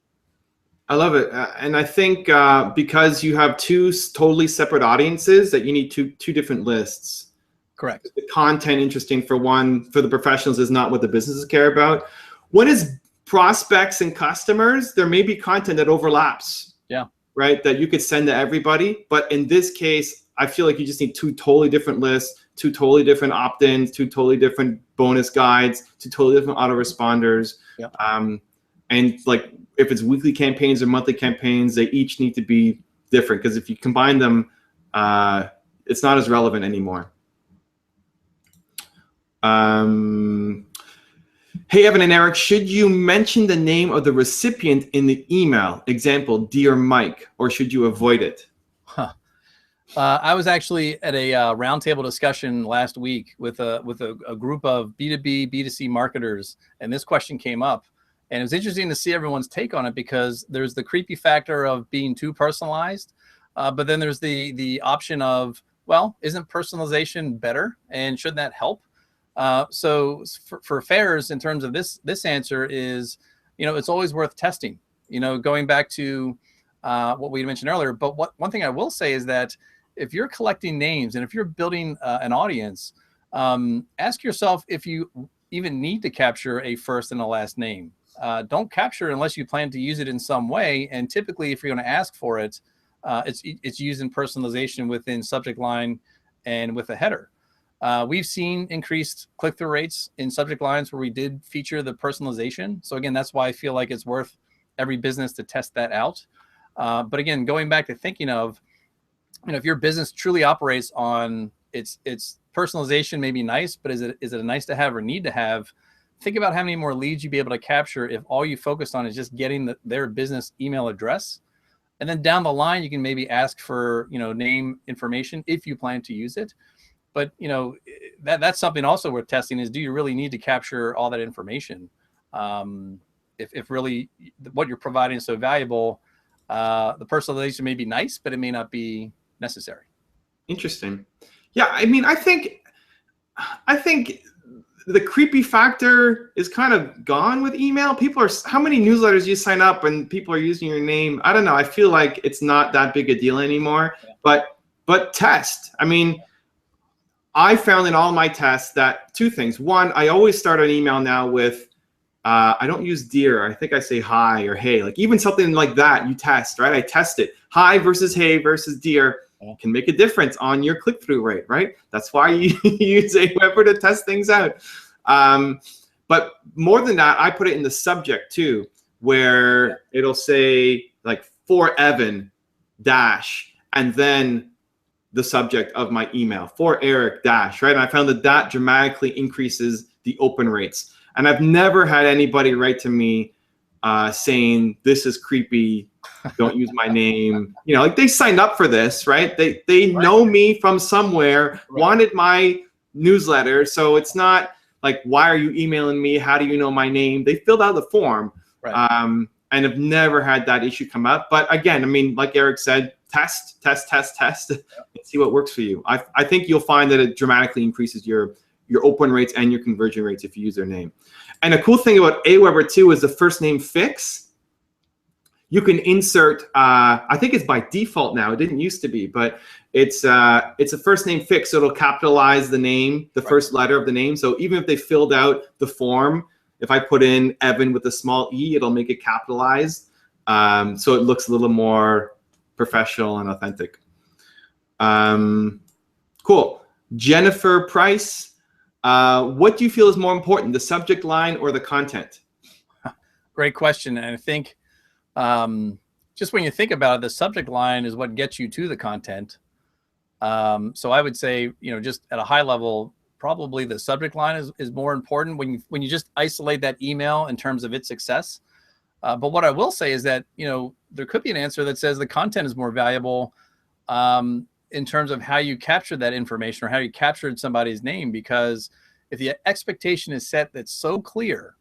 I love it. And I think because you have two totally separate audiences, that you need two different lists. Correct. The content interesting for the professionals is not what the businesses care about. When it's prospects and customers, there may be content that overlaps. Yeah. Right. That you could send to everybody. But in this case, I feel like you just need two totally different lists, two totally different opt-ins, two totally different bonus guides, two totally different autoresponders. Yeah. And like if it's weekly campaigns or monthly campaigns, they each need to be different, because if you combine them, it's not as relevant anymore. Hey, Evan and Eric, should you mention the name of the recipient in the email? Example, Dear Mike, or should you avoid it? I was actually at a roundtable discussion last week with a group of B2B, B2C marketers, and this question came up. And it was interesting to see everyone's take on it, because there's the creepy factor of being too personalized, but then there's the option of, well, isn't personalization better, and shouldn't that help? So for fairs, in terms of this answer is, it's always worth testing. Going back to what we mentioned earlier. But one thing I will say is that if you're collecting names and if you're building an audience, ask yourself if you even need to capture a first and a last name. Don't capture it unless you plan to use it in some way. And typically, if you're going to ask for it, it's used in personalization within subject line and with a header. We've seen increased click-through rates in subject lines where we did feature the personalization. So again, that's why I feel like it's worth every business to test that out. But again, going back to thinking of, if your business truly operates on its personalization, may be nice, but is it a nice to have or need to have? Think about how many more leads you'd be able to capture if all you focused on is just getting their business email address. And then down the line, you can maybe ask for, name information if you plan to use it. But, that's something also worth testing is, do you really need to capture all that information? If really what you're providing is so valuable, the personalization may be nice, but it may not be necessary. Interesting. Yeah, I mean, I think the creepy factor is kind of gone with email. How many newsletters you sign up and people are using your name? I don't know. I feel like it's not that big a deal anymore. Yeah. But test. I mean, I found in all my tests that two things. One, I always start an email now with, I don't use dear. I think I say hi or hey. Like even something like that, you test, right? I test it. Hi versus hey versus dear can make a difference on your click-through rate, right? That's why you use Aweber to test things out. But more than that, I put it in the subject too, where it'll say like for Evan dash, and then the subject of my email for Eric dash, right? And I found that dramatically increases the open rates. And I've never had anybody write to me saying, this is creepy, don't use my name. Like they signed up for this, right? They know me from somewhere, wanted my newsletter. So it's not like, why are you emailing me? How do you know my name? They filled out the form, and have never had that issue come up. But again, I mean, like Eric said, test, and see what works for you. I think you'll find that it dramatically increases your open rates and your conversion rates if you use their name. And a cool thing about Aweber too is the first name fix. You can insert, I think it's by default now, it didn't used to be, but it's a first name fix, so it'll capitalize the name, the first letter of the name. So even if they filled out the form, if I put in Evan with a small e, it'll make it capitalized. So it looks a little more professional and authentic. Cool. Jennifer Price, what do you feel is more important, the subject line or the content? Great question. And I think just when you think about it, the subject line is what gets you to the content. So I would say, just at a high level, probably the subject line is more important when you just isolate that email in terms of its success. But what I will say is that, there could be an answer that says the content is more valuable in terms of how you captured that information or how you captured somebody's name. Because if the expectation is set that's so clear,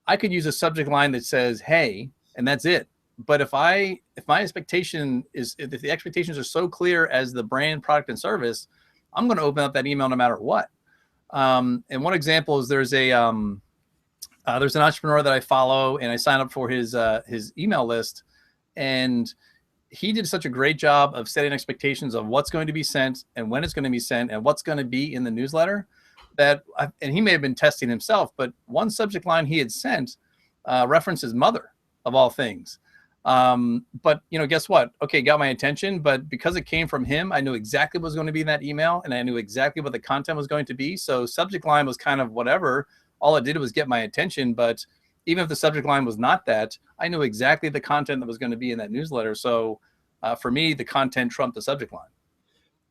I could use a subject line that says, hey, and that's it. But if my expectation is, if the expectations are so clear as the brand, product, and service, I'm going to open up that email no matter what. And one example is there's an entrepreneur that I follow, and I sign up for his email list, and he did such a great job of setting expectations of what's going to be sent and when it's going to be sent and what's going to be in the newsletter and he may have been testing himself, but one subject line he had sent referenced his mother of all things. But guess what? Okay, got my attention, but because it came from him, I knew exactly what was going to be in that email, and I knew exactly what the content was going to be. So subject line was kind of whatever. All it did was get my attention, but even if the subject line was not that, I knew exactly the content that was going to be in that newsletter. So for me, the content trumped the subject line.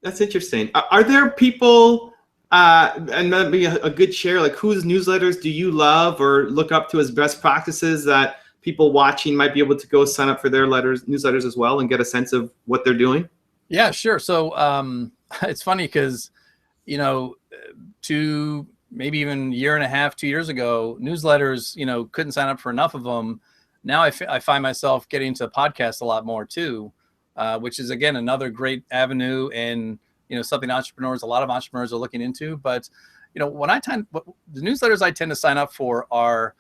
That's interesting. Are there people, and that'd be a good share, like whose newsletters do you love or look up to as best practices that people watching might be able to go sign up for their newsletters as well and get a sense of what they're doing? Yeah, sure. So it's funny because, maybe even a year and a half, 2 years ago, newsletters, couldn't sign up for enough of them. Now I find myself getting into podcasts a lot more too, which is, again, another great avenue and, something a lot of entrepreneurs are looking into. But, the newsletters I tend to sign up for are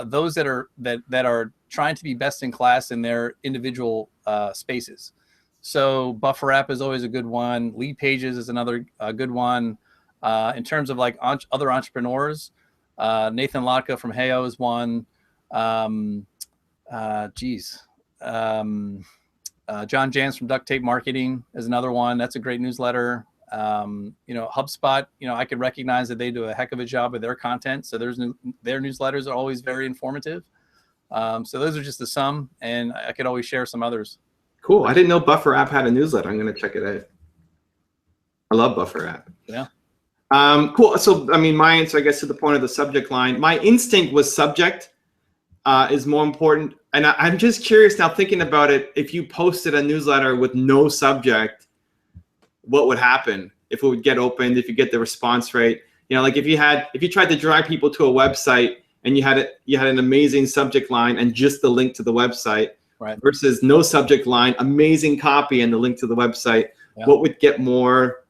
those that are trying to be best in class in their individual spaces. So Buffer App is always a good one. Lead Pages is another good one. In terms of like other entrepreneurs, Nathan Latka from Heyo is one. John Jans from Duct Tape Marketing is another one. That's a great newsletter. HubSpot, I could recognize that they do a heck of a job with their content. So their newsletters are always very informative. So those are just some, and I could always share some others. Cool. I didn't know Buffer App had a newsletter. I'm going to check it out. I love Buffer App. Yeah. Cool. So, my answer, I guess, to the point of the subject line, my instinct was subject is more important. And I'm just curious now, thinking about it, if you posted a newsletter with no subject, what would happen? If it would get opened, if you get the response rate, like if you tried to drive people to a website and you had an amazing subject line and just the link to the website, right, versus no subject line, amazing copy and the link to the website, yeah, what would get more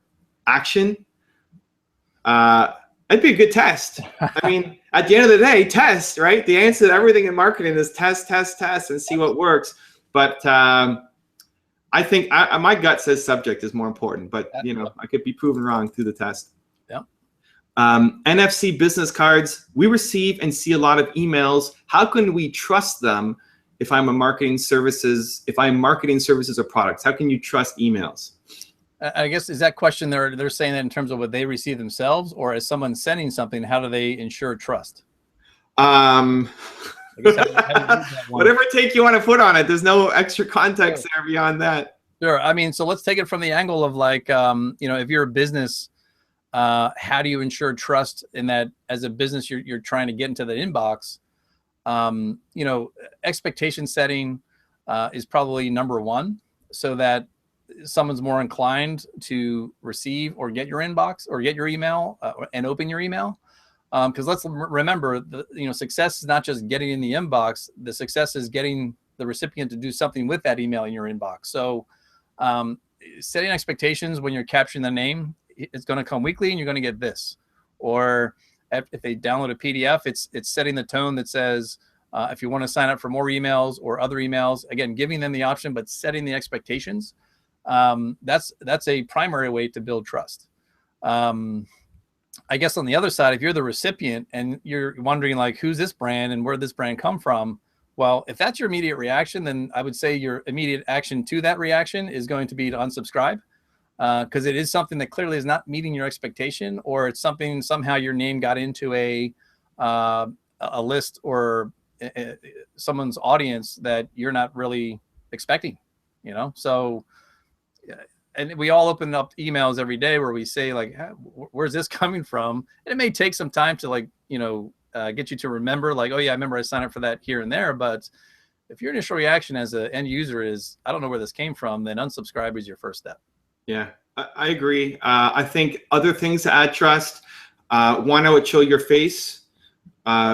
action? It'd be a good test. At the end of the day, test, right? The answer to everything in marketing is test, and see what works. But I think my gut says subject is more important, but I could be proven wrong through the test. Yeah. NFC business cards. We receive and see a lot of emails. How can we trust them if I'm marketing services or products? How can you trust emails? I guess, is that question they're saying that in terms of what they receive themselves, or as someone sending something, how do they ensure trust? Whatever take you want to put on it. There's no extra context there beyond that. Sure. So let's take it from the angle of like, if you're a business, how do you ensure trust in that as a business you're trying to get into the inbox? Expectation setting is probably number one, so that someone's more inclined to receive or get your inbox or get your email and open your email. Because let's remember, success is not just getting in the inbox. The success is getting the recipient to do something with that email in your inbox. So setting expectations when you're capturing the name, it's going to come weekly and you're going to get this. Or if they download a PDF, it's setting the tone that says, if you want to sign up for more emails or other emails, again, giving them the option, but setting the expectations. That's a primary way to build trust. I guess on the other side, if you're the recipient and you're wondering like, who's this brand and where did this brand come from? Well, if that's your immediate reaction, then I would say your immediate action to that reaction is going to be to unsubscribe, because it is something that clearly is not meeting your expectation, or it's something somehow your name got into a list or someone's audience that you're not really expecting, So, and we all open up emails every day where we say like, where's this coming from? And it may take some time to like, get you to remember like, oh yeah, I remember I signed up for that here and there. But if your initial reaction as an end user is, I don't know where this came from, then unsubscribe is your first step. Yeah, I agree. I think other things to add trust. one, I would show your face,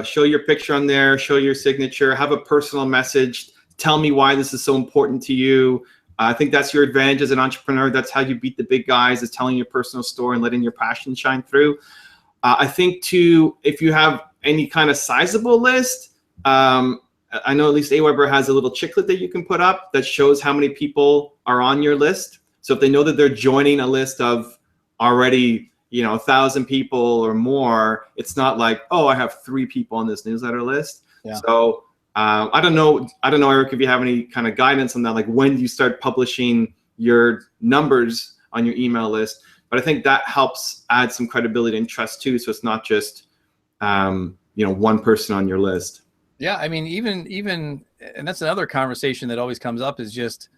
show your picture on there, show your signature, have a personal message, tell me why this is so important to you. I think that's your advantage as an entrepreneur. That's how you beat the big guys, is telling your personal story and letting your passion shine through. I think too, if you have any kind of sizable list, I know at least Aweber has a little chiclet that you can put up that shows how many people are on your list. So if they know that they're joining a list of already, 1,000 people or more, it's not like, oh, I have 3 people on this newsletter list. Yeah. So I don't know, Eric, if you have any kind of guidance on that, like when do you start publishing your numbers on your email list? But I think that helps add some credibility and trust too. So it's not just, one person on your list. Yeah, I mean, even, and that's another conversation that always comes up, is just,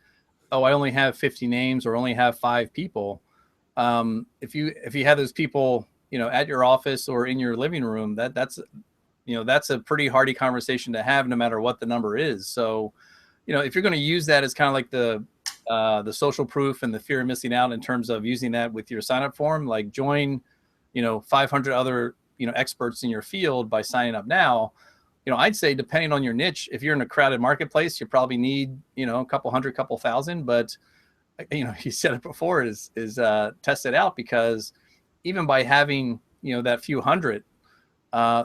oh, I only have 50 names or only have 5 people. If you have those people, at your office or in your living room, that's a pretty hardy conversation to have, no matter what the number is. So, if you're going to use that as kind of like the social proof and the fear of missing out in terms of using that with your sign up form, like join, 500 other, experts in your field by signing up now. I'd say depending on your niche, if you're in a crowded marketplace, you probably need, a couple hundred, couple thousand, but you said it before, is test it out, because even by having, that few hundred,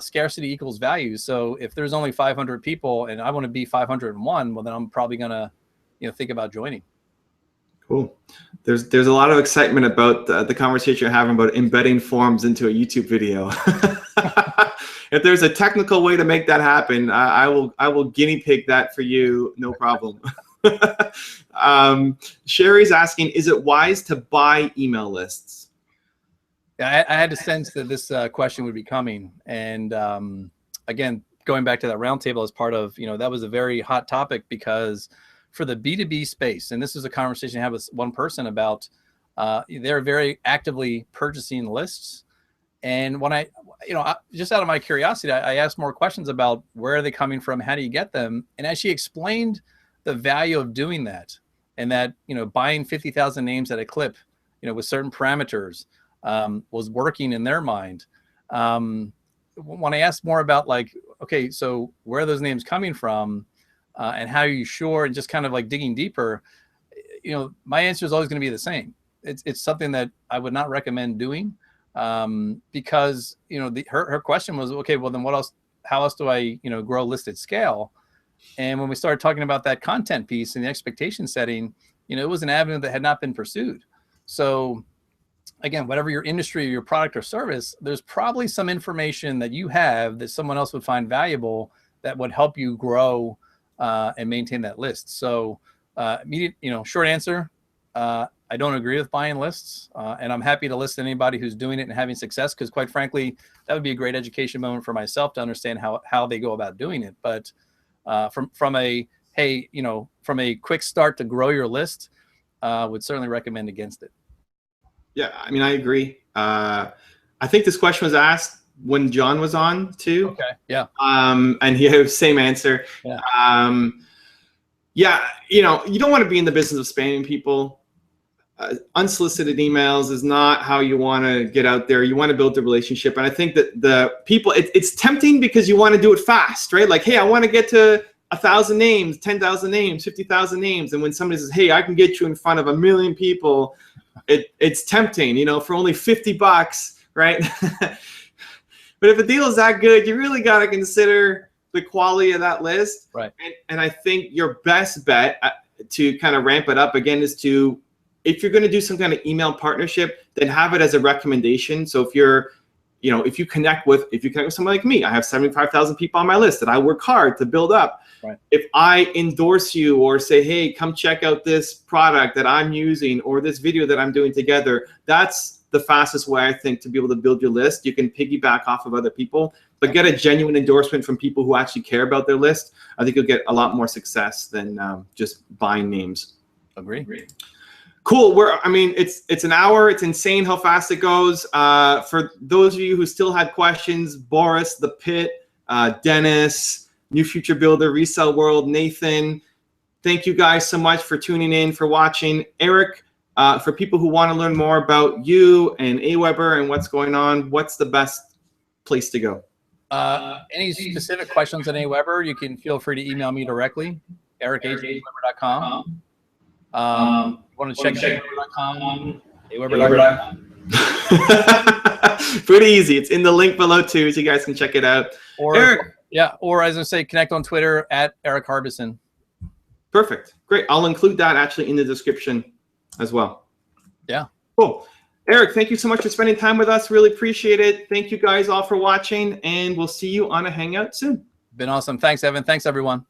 scarcity equals value. So if there's only 500 people and I want to be 501, well, then I'm probably going to, think about joining. Cool. There's a lot of excitement about the conversation you're having about embedding forms into a YouTube video. If there's a technical way to make that happen, I will guinea pig that for you, no problem. Sherry's asking, is it wise to buy email lists? Yeah, I had a sense that this question would be coming. And again, going back to that roundtable as part of, that was a very hot topic, because for the B2B space, and this is a conversation I had with one person about, they're very actively purchasing lists. And when I just out of my curiosity, I asked more questions about where are they coming from, how do you get them? And as she explained the value of doing that, and that, buying 50,000 names at a clip, with certain parameters, was working in their mind. When I asked more about, like, okay, so where are those names coming from, and how are you sure, and just kind of like digging deeper, my answer is always going to be the same. It's something that I would not recommend doing, because, her question was, okay, well then how else do I, grow list at scale? And when we started talking about that content piece and the expectation setting, it was an avenue that had not been pursued. So again, whatever your industry or your product or service, there's probably some information that you have that someone else would find valuable that would help you grow and maintain that list. So immediate, short answer, I don't agree with buying lists, and I'm happy to list anybody who's doing it and having success, because quite frankly, that would be a great education moment for myself to understand how they go about doing it. But from a quick start to grow your list, would certainly recommend against it. Yeah, I mean, I agree. I think this question was asked when John was on too. Okay. Yeah. And he had the same answer. Yeah. You don't want to be in the business of spamming people. Unsolicited emails is not how you want to get out there. You want to build the relationship. And I think that the people, it's tempting because you want to do it fast, right? Like, hey, I want to get to 1,000 names, 10,000 names, 50,000 names. And when somebody says, hey, I can get you in front of 1 million people, it's tempting, for only $50, right? But if a deal is that good, you really got to consider the quality of that list. Right. And I think your best bet to kind of ramp it up again is to, if you're going to do some kind of email partnership, then have it as a recommendation. So if you connect with someone like me, I have 75,000 people on my list that I work hard to build up. Right. If I endorse you or say, hey, come check out this product that I'm using or this video that I'm doing together, that's the fastest way, I think, to be able to build your list. You can piggyback off of other people, but get a genuine endorsement from people who actually care about their list. I think you'll get a lot more success than just buying names. Agree. Cool. It's an hour. It's insane how fast it goes. For those of you who still had questions, Boris, The Pit, Dennis, New Future Builder, Resell World, Nathan, thank you guys so much for tuning in, for watching. Eric, For people who want to learn more about you and AWeber and what's going on, what's the best place to go? Any specific questions on AWeber, you can feel free to email me directly, eric@aweber.com. Want to check AWeber.com, AWeber.com. Pretty easy. It's in the link below too, so you guys can check it out. Or Eric. Yeah, or as I say, connect on Twitter @Eric Harbison. Perfect. Great. I'll include that actually in the description as well. Yeah. Cool. Eric, thank you so much for spending time with us. Really appreciate it. Thank you guys all for watching, and we'll see you on a Hangout soon. Been awesome. Thanks, Evan. Thanks, everyone.